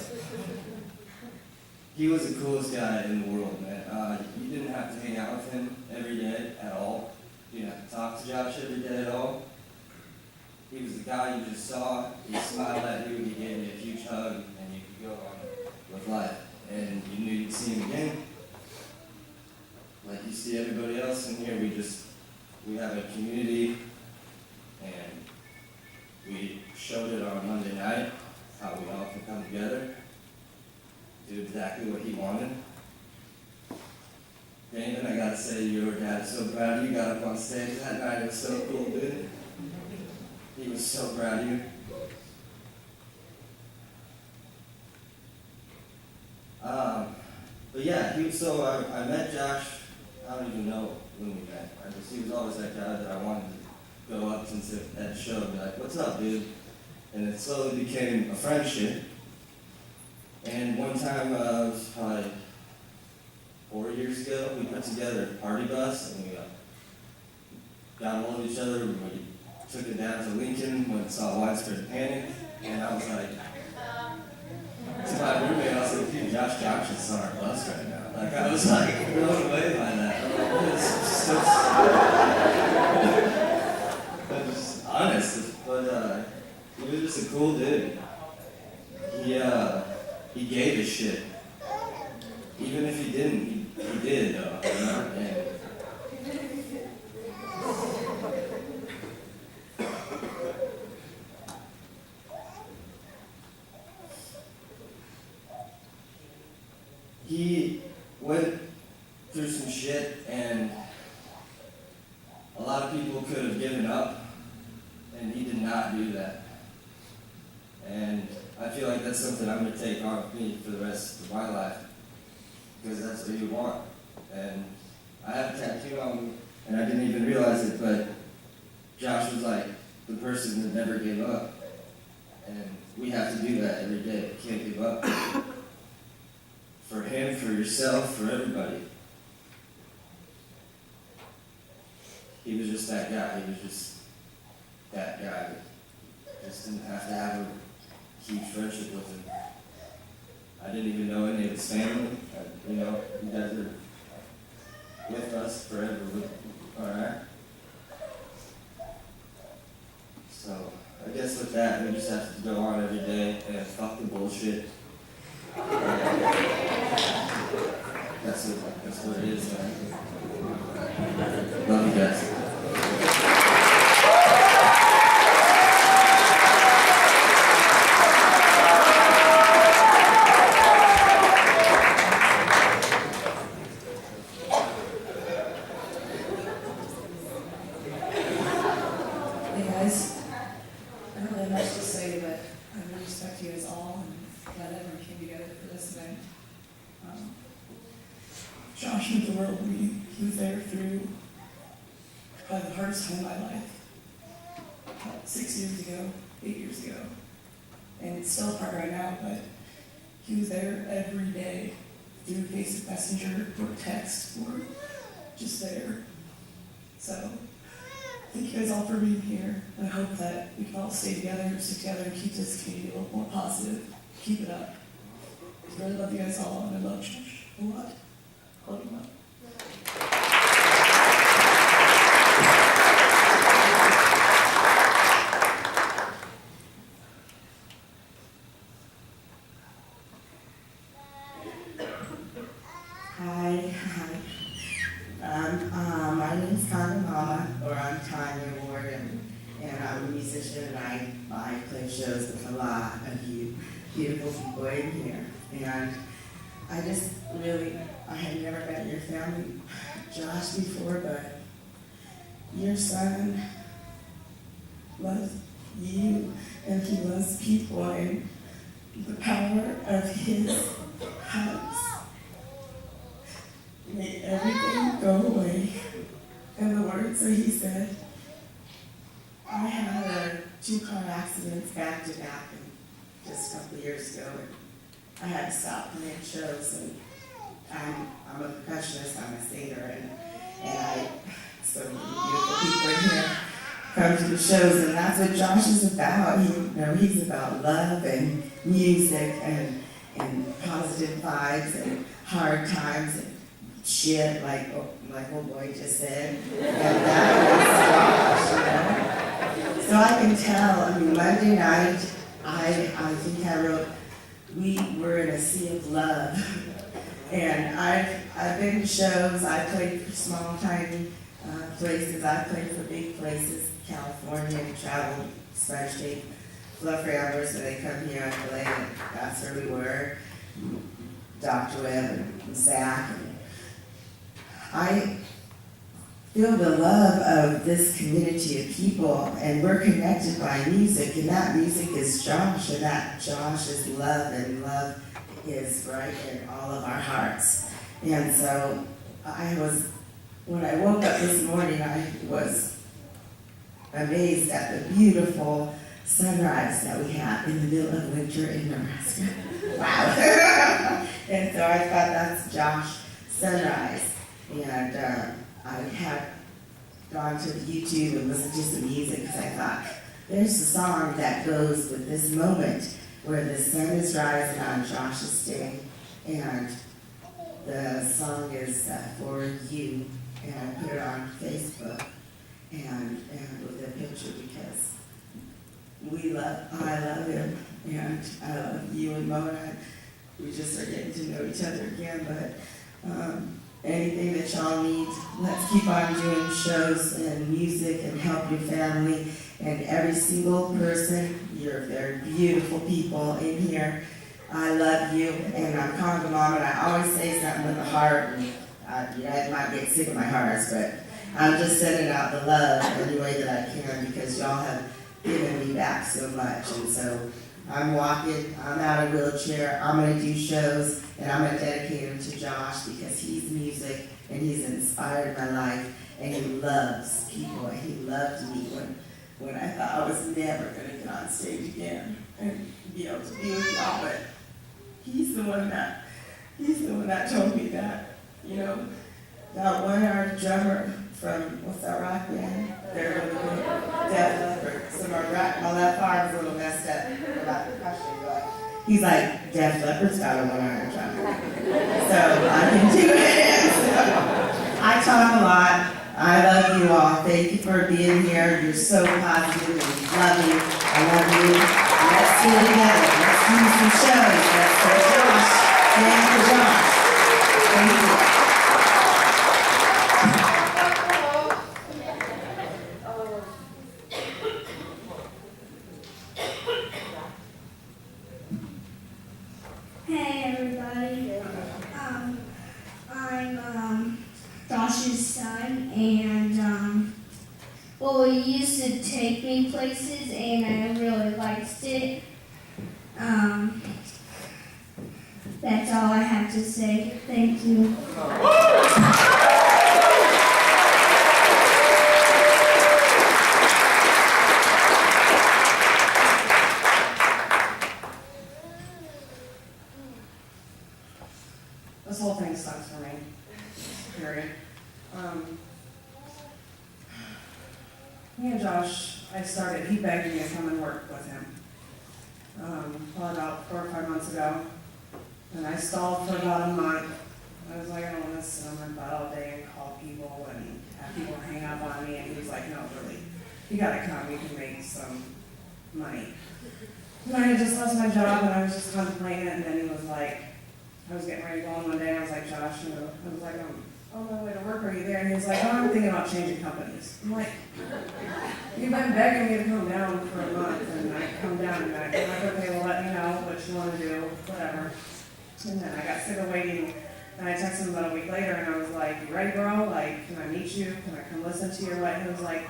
he was the coolest guy in the world, man. You didn't have to hang out with him every day at all. You didn't have to talk to Josh every day at all. He was the guy you just saw. He smiled at you, he gave you a huge hug, and you could go on with life. And you knew you'd see him again. Like you see everybody else in here, we have a community, and we showed it on Monday night, how we all can come together, do exactly what he wanted. Damon, I gotta say, your dad is so proud of you. Got up on stage that night, it was so cool, dude. He was so proud of you. But yeah, I met Josh, I don't even know when we met. He was always that guy that I wanted to go up since at the show and be like, "What's up, dude?" And it slowly became a friendship. And one time, it was probably 4 years ago, we put together a party bus, and we got a hold of each other. We took it down to Lincoln when it saw widespread panic, and I was like, to my roommate, I was like, "Dude, Josh Johnson's on our bus right now." Like, I was like blown away by that. I'm just honest, but he was just a cool dude. He gave a shit. Even if he didn't, he did though. And he went through some shit, and a lot of people could have given up, and he did not do that. And I feel like that's something I'm going to take on with me for the rest of my life, because that's what you want. And I have a tattoo on me, and I didn't even realize it, but Josh was like the person that never gave up. And we have to do that every day. We can't give up. For him, for yourself, for everybody. He was just that guy. He was just that guy. Just didn't have to have a huge friendship with him. I didn't even know any of his family. You know, you guys are with us forever. Alright? So, I guess with that, we just have to go on every day and fuck the bullshit. That's what it is, man. Love you guys. Hey guys, I don't really have much to say, but I really respect you as all, and glad everyone came together for this event. Josh meant the world to me. He was there through probably the hardest time of my life. About 6 years ago, 8 years ago. And it's still hard right now, but he was there every day through Facebook Messenger or text or just there. So, thank you guys all for being here. I hope that we can all stay together, stick together, and keep this community a little more positive. Keep it up. I really love you guys all, and I love Josh a lot. Love you a lot. Hi. My name's Tanya Mama, or I'm Tanya Ward, and I'm a musician, and I play shows with a lot of you beautiful people in here. And I just really, I had never met your family, Josh, before, but your son loves you, and he loves people, and the power of his hugs made everything go away. And the words that he said, I had 2 car accidents back to back just a couple of years ago, and I had to stop playing shows, and I'm a percussionist, I'm a singer, and so many beautiful people in here come to the shows, and that's what Josh is about. He's about love and music and positive vibes and hard times and shit, like old boy just said. And that was Josh, So I can tell, Monday night, I think I wrote, we were in a sea of love. And I've been to shows, I played for small, tiny places, I played for big places, California, and traveled, especially Fluff Ramblers, so they come here and play, and that's where we were. Dr. Webb and Zach. And I feel the love of this community of people, and we're connected by music, and that music is Josh, and that Josh is love, and love is right in all of our hearts. And so when I woke up this morning, I was amazed at the beautiful sunrise that we have in the middle of winter in Nebraska. Wow. And so I thought that's Josh Sunrise. And I had gone to YouTube and listened to some music because I thought, there's a song that goes with this moment where the sun is rising on Josh's day. And the song is For You. And I put it on Facebook and with a picture because I love him, and I love you and Mona. We just are getting to know each other again, but anything that y'all need, let's keep on doing shows and music and help your family. And every single person, you're very beautiful people in here. I love you, and I'm Conga Mom, and I always say something with the heart. And, you guys might get sick of my hearts, but I'm just sending out the love any way that I can because y'all have given me back so much. And so I'm walking, I'm out of a wheelchair, I'm going to do shows, and I'm going to dedicate them to Josh because he's music and he's inspired my life, and he loves people, and he loved me when I thought I was never going to get on stage again. and be able to be with y'all, but he's the one that told me that, you know, that one-hour drummer from, what's that rock band? They're really good. Def Leppard. So my left arm's a little messed up about percussion, but he's like, Def Leppard's got a one-hour drummer. So I can do it. So I talk a lot. I love you all. Thank you for being here. You're so positive and loving. I love you. Let's do it together. Let's do some shows. Let's go Josh. Stand for Josh. Thank you. Hey everybody, I'm Josh's son, and well, he used to take me places, and I really liked it. That's all I have to say. Thank you. This whole thing sucks for me, period. Me and Josh, he begged me to come and work with him. Probably about 4 or 5 months ago. And I stalled for about a month. I was like, I don't want to sit on my butt all day and call people and have people hang up on me. And he was like, no, really, you gotta come, you can make some money. And I had just lost my job and I was just contemplating it, and then he was like, I was getting ready to go on one day, and I was like, Josh, you know, I was like, I'm on my way to work, are you there? And he was like, oh, I'm thinking about changing companies. I'm like, you've been begging me to come down for a month, and I come down, and I'm like, okay, well, let me know what you want to do, whatever. And then I got sick of waiting, and I texted him about a week later, and I was like, you ready, bro? Like, can I meet you? Can I come listen to your wedding? He was like,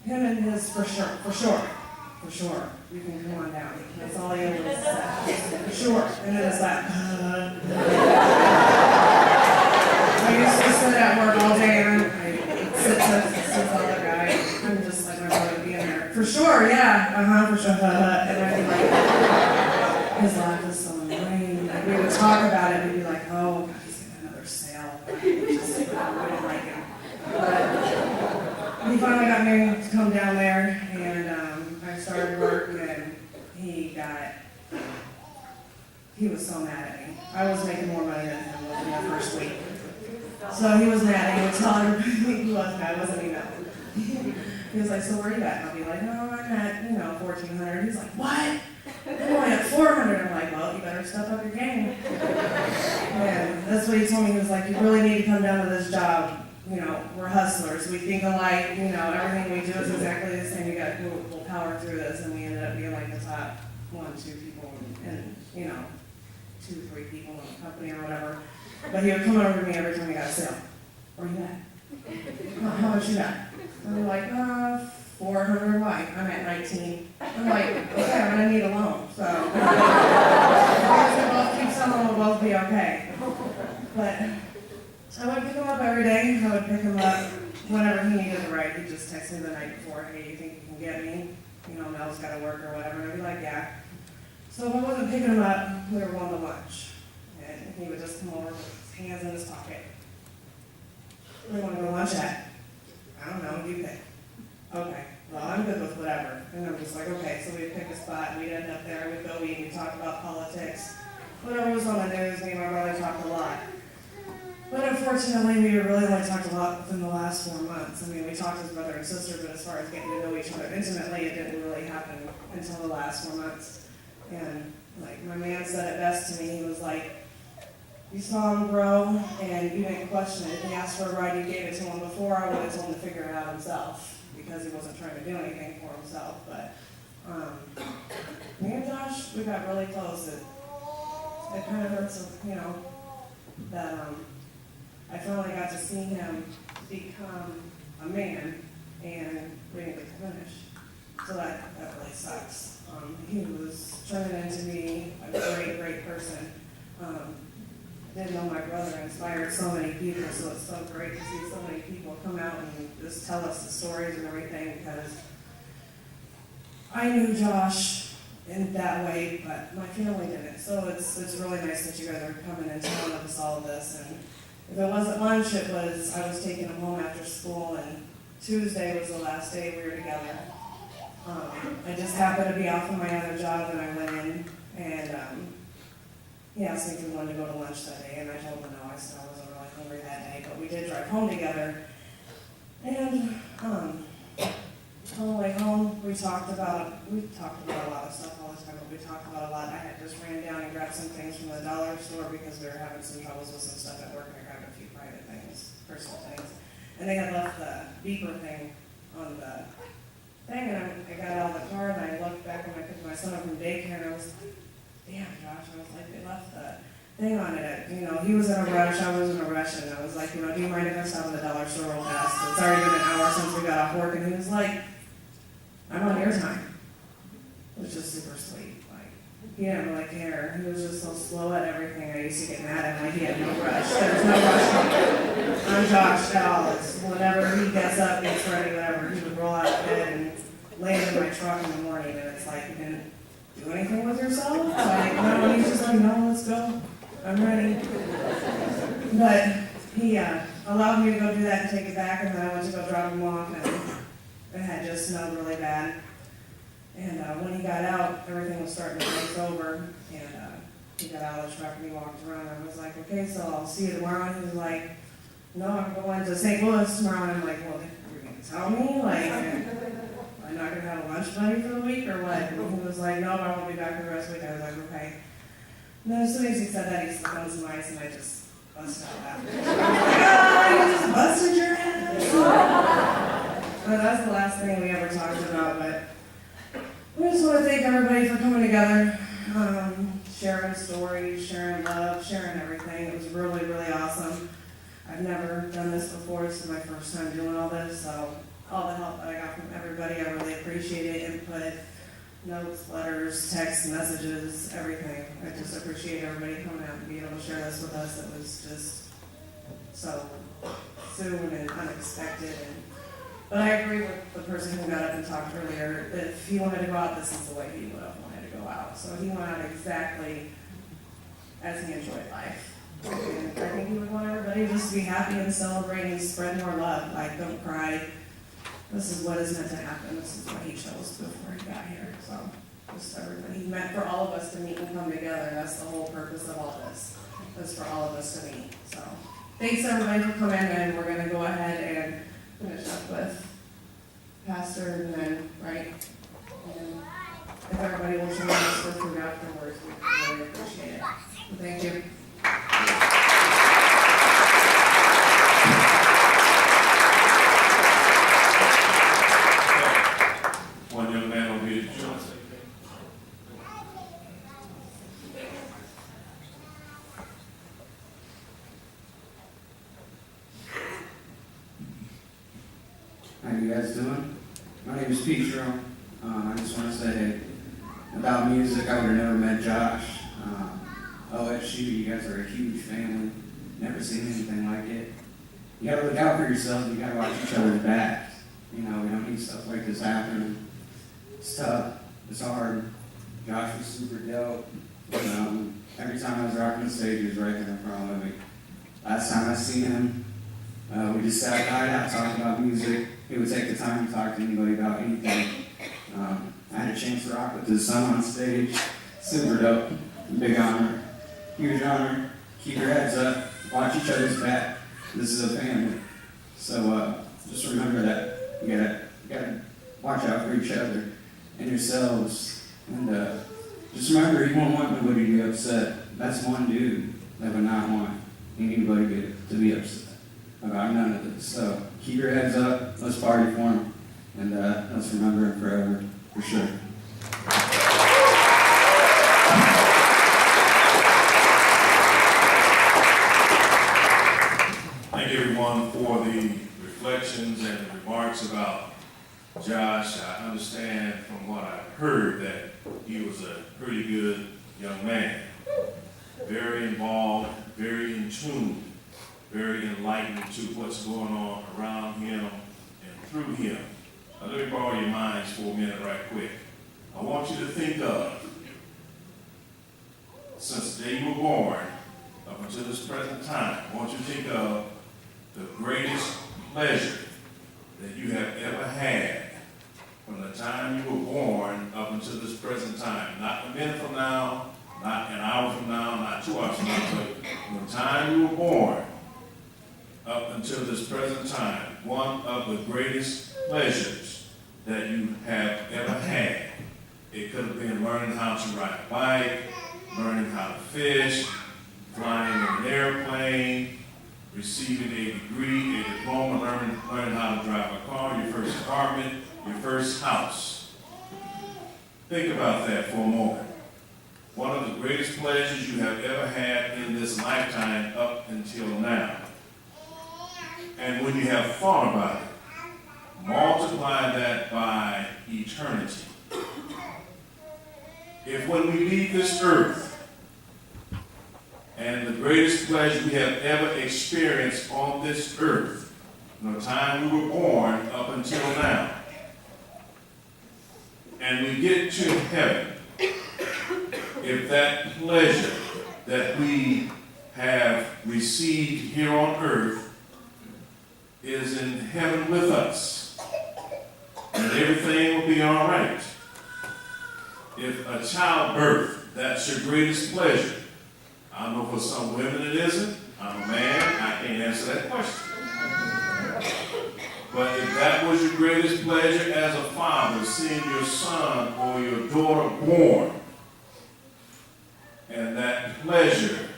him and his, for sure, you can come on down. That's all he ever said, for sure. And then it's like, I used to sit at work all day, and I sit with the other guy. I'm just like, my brother being there. For sure, yeah, for sure, and I'd be like, his laugh is so annoying. Like, we would talk about it, and we'd be like, oh, God, he's getting another sale. We didn't like him. But he finally got me to come down there, and I started work, and he was so mad at me. I was making more money than him within the first week. So he was mad, and he would tell everybody he was mad, wasn't he mad? He was like, so where are you at? And I'll be like, no, I'm at, 1,400. He's like, what? I'm only at 400. I'm like, well, you better step up your game. And that's what he told me. He was like, you really need to come down to this job. We're hustlers. We think alike. Everything we do is exactly the same. We'll power through this. And we ended up being like the top 1, 2 people, and 2, 3 people in the company or whatever. But he would come over to me every time he got a sale. Where you at? How much you got? And I'm like, 400. Why? I'm at 19. I'm like, okay, I'm gonna need a loan. So if we both keep selling, we'll both be okay. But I would pick him up every day. I would pick him up whenever he needed a ride. He'd just text me the night before, hey, you think you can get me? Mel's got to work or whatever. And I'd be like, yeah. So if I wasn't picking him up, we were going to lunch. And he would just come over with his hands in his pocket. Where do you want to go to lunch at? I don't know, you pick. Okay, well, I'm good with whatever. And I'm just like, okay, so we'd pick a spot, and we'd end up there, we'd go eat, we'd talk about politics. Whatever was on the news, me and my brother talked a lot. But unfortunately, we really only talked a lot within the last 4 months. I mean, we talked as brother and sister, but as far as getting to know each other intimately, it didn't really happen until the last 4 months. And like my man said it best to me, he was like, you saw him grow, and you didn't question it. If he asked for a ride, you gave it to him before. I would have told him to figure it out himself, because he wasn't trying to do anything for himself. But me and Josh, we got really close. It kind of hurts, that I finally got to see him become a man, and we didn't get to finish. So that really sucks. He was turning into me a great, great person. Didn't know my brother inspired so many people, so it's so great to see so many people come out and just tell us the stories and everything, because I knew Josh in that way, but my family didn't. So it's really nice that you guys are coming and telling us all of this. And if it wasn't lunch, I was taking them home after school, and Tuesday was the last day we were together. I just happened to be off of my other job, and I went in, and he asked me if we wanted to go to lunch that day, and I told him no. I said I wasn't really hungry that day, but we did drive home together. And on the way home, we talked about a lot of stuff all the time, but we talked about a lot. I had just ran down and grabbed some things from the dollar store because we were having some troubles with some stuff at work, and I grabbed a few private things, personal things. And they had left the beeper thing on the thing, and I got out of the car, and I looked back when I picked my son up from daycare, and I was like, damn, Josh, I was like, they left the thing on it. You know, he was in a rush, I was in a rush, and I was like, you know, do you mind if I stop at the dollar store real fast? It's already been an hour since we got off work, and he was like, I'm on your time, which is super sweet. Like, he didn't really care. He was just so slow at everything. I used to get mad at him, like he had no rush. There was no rush on Josh at all. It's whenever he gets up, gets ready, whatever, he would roll out of bed and land in my truck in the morning, and it's like, you didn't do anything with yourself? Like, no, he's just like, no, let's go. I'm ready. But he allowed me to go do that and take it back, and then I went to go drop him off, and it had just snowed really bad. And when he got out, everything was starting to ice over, and he got out of the truck and he walked around. I was like, okay, so I'll see you tomorrow. And he was like, no, I'm going to St. Louis tomorrow. And I'm like, well, you're going to tell me? Like, I'm not going to have a lunch buddy for the week or what? And he was like, no, I won't be back for the rest of the week. I was like, okay. And then as soon as he said that, he slipped on some ice, and I just busted out laughing. I was like, oh, you just busted your ass. But that's the last thing we ever talked about, but we just want to thank everybody for coming together, sharing stories, sharing love, sharing everything. It was really, really awesome. I've never done this before. This is my first time doing all this, so all the help that I got from everybody, I really appreciate it. Input, notes, letters, texts, messages, everything. I just appreciate everybody coming out and being able to share this with us. It was just so soon and unexpected. But I agree with the person who got up and talked earlier, that if he wanted to go out, this is the way he would have wanted to go out. So he went out exactly as he enjoyed life. And I think he would want everybody just to be happy and celebrate and spread more love. Like, don't cry. This is what is meant to happen. This is what he chose before he got here. So just everybody. He meant for all of us to meet and come together. That's the whole purpose of all this. It's for all of us to meet. So thanks everybody for coming, and we're going to go ahead and finish up with Pastor and then, right? And if everybody will join us for food afterwards, we really appreciate it. Thank you. One young man over here, John. How you guys doing? My name is Pete Jerome. I just want to say about music, I would have never met Josh. OSU, you guys are a huge family. Never seen anything like it. You gotta look out for yourselves. You gotta watch each other's backs. You know, we don't need stuff like this happening. It's tough. It's hard. Josh was super dope. Every time I was rocking the stage, he was right there in front of me. Last time I seen him, we just sat night out talking about music. He would take the time to talk to anybody about anything. I had a chance to rock with his son on stage. Super dope. Big honor. Huge honor. Keep your heads up. Watch each other's back. This is a family. So just remember that. You gotta watch out for each other and yourselves. And just remember, you won't want nobody to be upset. That's one dude that would not want anybody to be upset about none of this. So keep your heads up. Let's party for him. And let's remember him forever, for sure. Thank everyone for the reflections and the remarks about Josh. I understand from what I've heard that he was a pretty good young man. Very involved, very in tune, very enlightened to what's going on around him and through him. Now, let me borrow your minds for a minute right quick. I want you to think of since the day you were born up until this present time, I want you to think of the greatest pleasure that you have ever had from the time you were born up until this present time. Not a minute from now, not an hour from now, not 2 hours from now, but from the time you were born up until this present time, one of the greatest pleasures that you have ever had. It could have been learning how to ride a bike, learning how to fish, flying in an airplane, receiving a degree, a diploma, learning how to drive a car, your first apartment, your first house. Think about that for a moment. One of the greatest pleasures you have ever had in this lifetime up until now. And when you have thought about it, multiply that by eternity. If when we leave this earth, and the greatest pleasure we have ever experienced on this earth, from the time we were born up until now, and we get to heaven, if that pleasure that we have received here on earth is in heaven with us, and everything will be all right. If a childbirth, that's your greatest pleasure. I know for some women it isn't. I'm a man, I can't answer that question. But if that was your greatest pleasure as a father, seeing your son or your daughter born, and that pleasure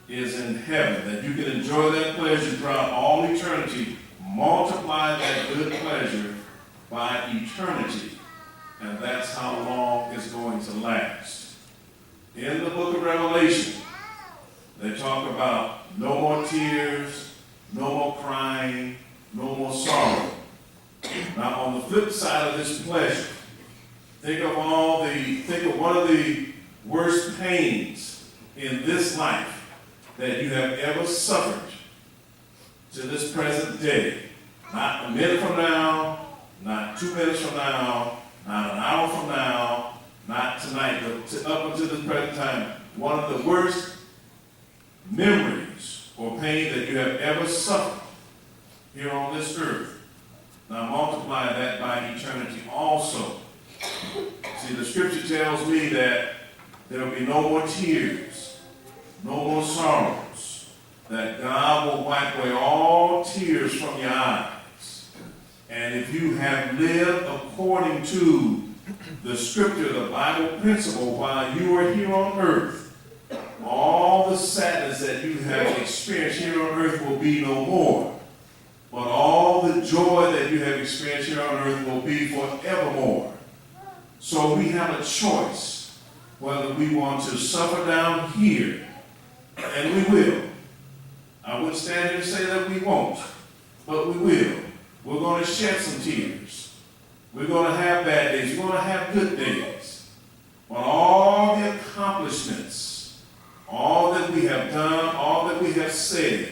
is in heaven, that you can enjoy that pleasure throughout all eternity, multiply that good pleasure by eternity, and that's how long it's going to last. In the book of Revelation, they talk about no more tears, no more crying, no more sorrow. Now, on the flip side of this pleasure, think of one of the worst pains in this life that you have ever suffered to this present day. Not a minute from now, not 2 minutes from now, not an hour from now, not tonight, but up until this present time. One of the worst memories or pain that you have ever suffered here on this earth. Now multiply that by eternity also. See, the scripture tells me that there will be no more tears, no more sorrows, that God will wipe away all tears from your eyes. And if you have lived according to the scripture, the Bible principle, while you are here on earth, all the sadness that you have experienced here on earth will be no more. But all the joy that you have experienced here on earth will be forevermore. So we have a choice whether we want to suffer down here, and we will. I wouldn't stand here and say that we won't, but we will. We're going to shed some tears. We're going to have bad days. We're going to have good days. But all the accomplishments, all that we have done, all that we have said,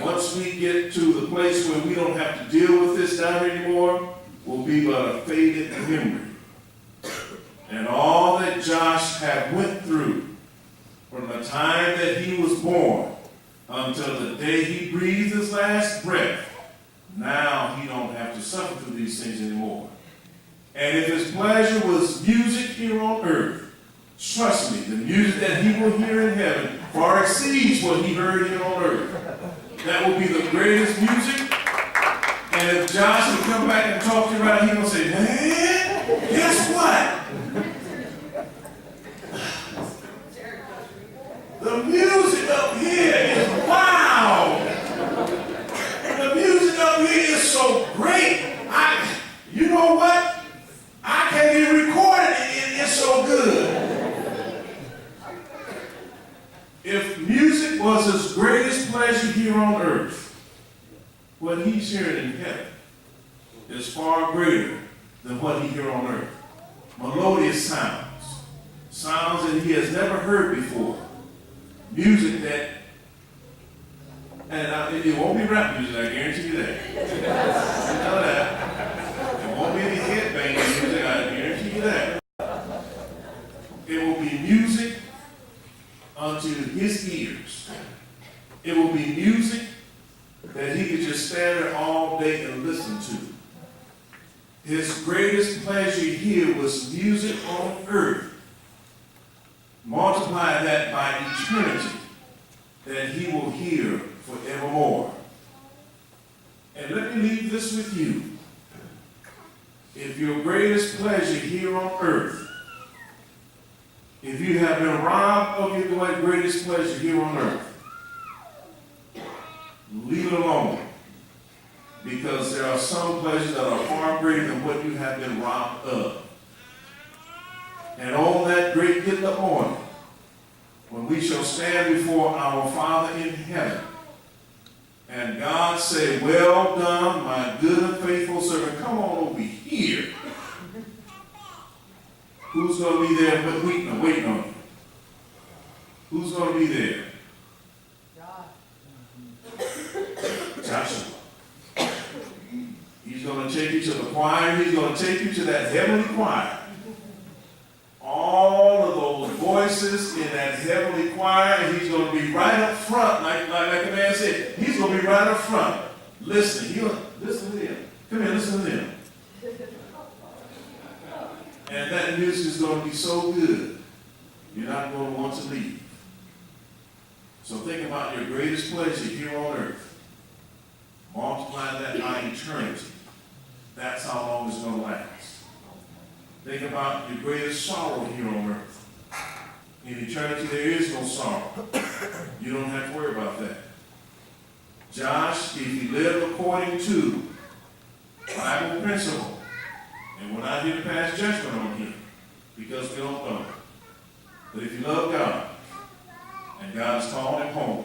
once we get to the place where we don't have to deal with this down anymore, will be but a faded memory. And all that Josh had went through from the time that he was born until the day he breathed his last breath, now he don't have to suffer through these things anymore. And if his pleasure was music here on earth, trust me, the music that he will hear in heaven far exceeds what he heard here on earth. That will be the greatest music. And if Josh would come back and talk to you right, he's going to say, man, guess what? The music up here is wow. The music up here is so great. You know what? I can't even record it. It's so good. If music was his greatest pleasure here on earth, what he's hearing in heaven is far greater than what he hears on earth. Melodious sounds, sounds that he has never heard before. Music that, and it won't be rap music, I guarantee you that. You know that. It won't be any headbanging music, I guarantee you that. It will be music unto his ears. It will be music that he could just stand there all day and listen to. His greatest pleasure here was music on earth. Multiply that by eternity, that he will hear forevermore. And let me leave this with you. If your greatest pleasure here on earth, if you have been robbed of your greatest pleasure here on earth, leave it alone. Because there are some pleasures that are far greater than what you have been robbed of. And on that great getting up morning, when we shall stand before our Father in heaven, and God say, well done, my good and faithful servant, come on over here. Who's going to be there but waiting on you? Who's going to be there? Joshua. He's going to take you to the choir. He's going to take you to that heavenly choir. All of those voices in that heavenly choir, and he's going to be right up front, like the man said. He's going to be right up front, listening. Listen to them. Come here, listen to them. And that music is going to be so good, you're not going to want to leave. So think about your greatest pleasure here on earth. Multiply that by eternity. That's how long it's going to last. Think about your greatest sorrow here on earth. In eternity, there is no sorrow. You don't have to worry about that. Josh, if you live according to Bible principle, and we're not here to pass judgment on him, because we don't know. But if you love God, and God is calling him home,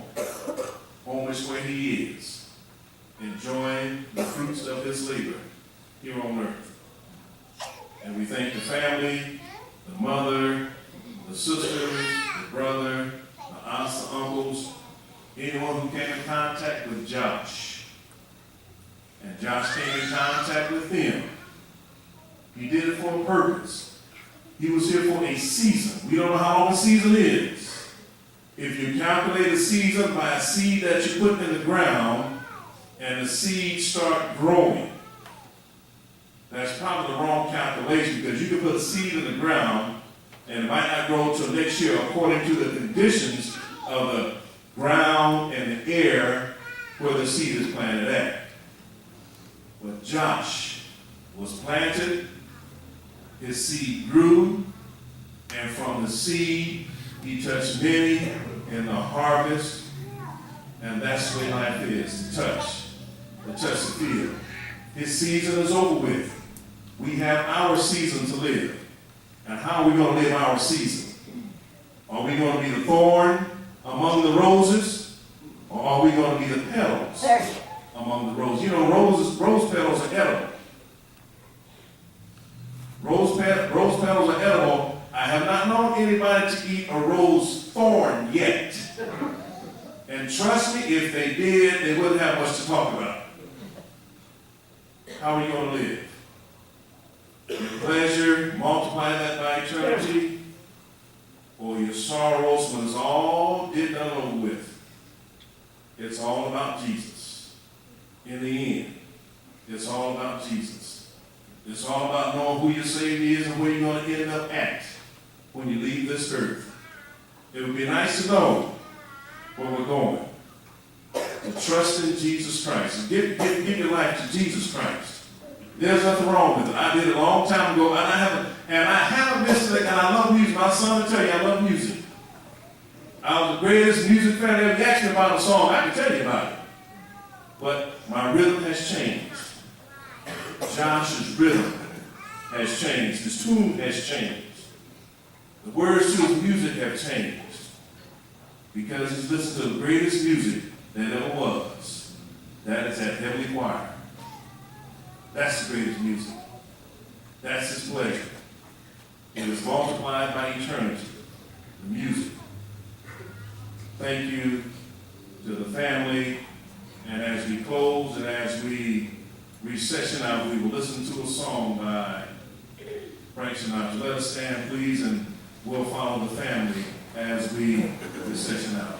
home is where he is, enjoying the fruits of his labor here on earth. And we thank the family, the mother, the sisters, the brother, the aunts, the uncles, anyone who came in contact with Josh. And Josh came in contact with them. He did it for a purpose. He was here for a season. We don't know how long a season is. If you calculate a season by a seed that you put in the ground, and the seeds start growing, that's probably the wrong calculation, because you can put a seed in the ground and it might not grow until next year according to the conditions of the ground and the air where the seed is planted at. But Josh was planted, his seed grew, and from the seed he touched many in the harvest, and that's the way life is, to touch the field. His season is over with. We have our season to live. And how are we going to live our season? Are we going to be the thorn among the roses? Or are we going to be the petals among the roses? You know, rose petals are edible. Rose petals are edible. I have not known anybody to eat a rose thorn yet. And trust me, if they did, they wouldn't have much to talk about. How are you going to live? Your pleasure, multiply that by eternity, or your sorrows when it's all done over with. It's all about Jesus. In the end, it's all about Jesus. It's all about knowing who your Savior is and where you're going to end up at when you leave this earth. It would be nice to know where we're going. To trust in Jesus Christ and give your life to Jesus Christ. There's nothing wrong with it. I did it a long time ago, and I haven't missed it, and I love music. My son will tell you I love music. I was the greatest music fan ever. You asked me about a song, I can tell you about it. But my rhythm has changed. Josh's rhythm has changed. His tune has changed. The words to his music have changed. Because he's listened to the greatest music that ever was. That is that heavenly choir. That's the greatest music. That's his pleasure. It is multiplied by eternity. The music. Thank you to the family. And as we close and as we recession out, we will listen to a song by Frank Sinatra. Let us stand, please, and we'll follow the family as we session out.